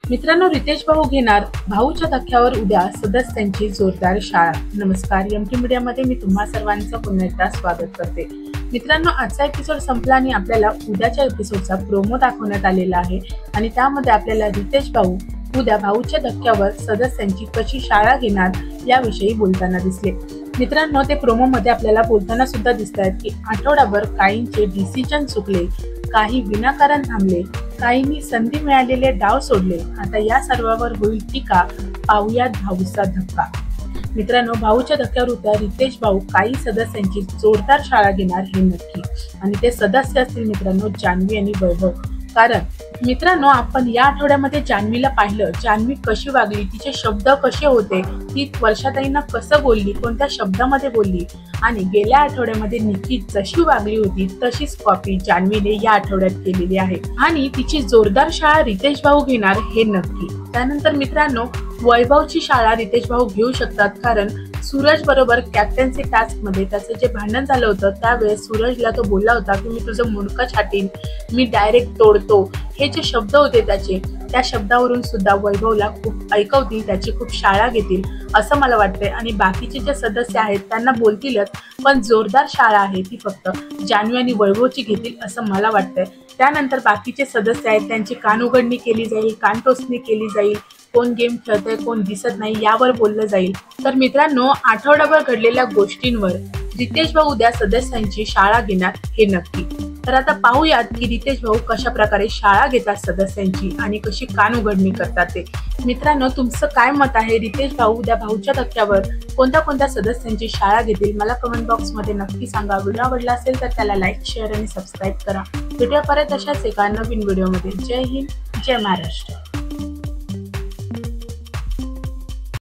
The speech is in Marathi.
मित्रांनो, रितेश भाऊ घेणार भाऊच्या धक्क्यावर उद्या सदस्यांची जोरदार शाळा. नमस्कार, एमटी मीडियामध्ये मी तुम्हा सर्वांचं पुन्हा एकदा स्वागत करते. मित्रांनो, आजचा एपिसोड संपला आणि आपल्याला उद्याच्या एपिसोडचा प्रोमो दाखवण्यात आलेला आहे आणि त्यामध्ये आपल्याला रितेश भाऊ उद्या भाऊच्या धक्क्यावर सदस्यांची कशी शाळा घेणार याविषयी बोलताना दिसले. मित्रांनो, ते प्रोमो मध्ये आपल्याला बोलताना सुद्धा दिसत आहेत की आठवडाभर काहींचे डिसिजन चुकले, काही विनाकारण थांबले, काहींनी संधी मिळालेले डाव सोडले. आता या सर्वांवर होईल टीका. पाहुयात भाऊचा धक्का. मित्रांनो, भाऊच्या धक्क्यावर उद्या रितेश भाऊ काही सदस्यांची जोरदार शाळा घेणार हे नक्की. आणि ते सदस्य असतील मित्रांनो जान्हवी आणि वैभव. कारण मित्रांनो, आपण या आठवड्यामध्ये जान्हवीला पाहिलं, जान्हवी कशी वागली, तिचे शब्द कसे होते, ती वर्षाताईंना कसं बोलली, कोणत्या शब्दामध्ये बोलली. आणि गेल्या आठवड्यामध्ये निकी जशी वागली होती तशीच कॉपी जान्हवीने या आठवड्यात केलेली आहे. आणि तिची जोरदार शाळा रितेश भाऊ घेणार हे नक्की. त्यानंतर मित्रांनो, वैभवची शाळा रितेश भाऊ घेऊ शकतात. कारण सूरज बरोबर कॅप्टन्सी टास्क मध्ये त्याचं जे भांडण झालं होतं त्यावेळेस सूरजला तो बोलला होता की मी तुझं मुंडकं छाटीन, मी डायरेक्ट तोडतो, हे जे शब्द होते त्याचे, त्या शब्दावरून सुद्धा वैभवला खूप ऐकवतील, त्याची खूप शाळा घेतील असं मला वाटतंय. आणि बाकीचे जे सदस्य आहेत त्यांना बोलतीलच, पण जोरदार शाळा आहे ती फक्त जान्हवी आणि वैभवची घेतील असं मला वाटतंय. त्यानंतर बाकीचे सदस्य आहेत त्यांची कानउघडणी केली जाईल, कानटोचणी केली जाईल, कोण गेम खेळतंय कोण दिसत नाही यावर बोललं जाईल. तर मित्रांनो, आठवडाभर घडलेल्या गोष्टींवर रितेश भाऊ उद्या सदस्यांची शाळा घेणार हे नक्की. तर आता पाहूयात की रितेश भाऊ कशा प्रकारे शाळा घेतात सदस्यांची आणि कशी कानउघडणी करतात ते. मित्रांनो, तुमचं काय मत आहे? रितेश भाऊ उद्या भाऊच्या धक्क्यावर कोणत्या कोणत्या सदस्यांची शाळा घेतील मला कमेंट बॉक्स मध्ये नक्की सांगा. व्हिडिओ आवडला असेल तर त्याला लाईक, शेअर आणि सबस्क्राईब करा. भेटूया परत अशाच एका नवीन व्हिडिओमध्ये. जय हिंद, जय महाराष्ट्र.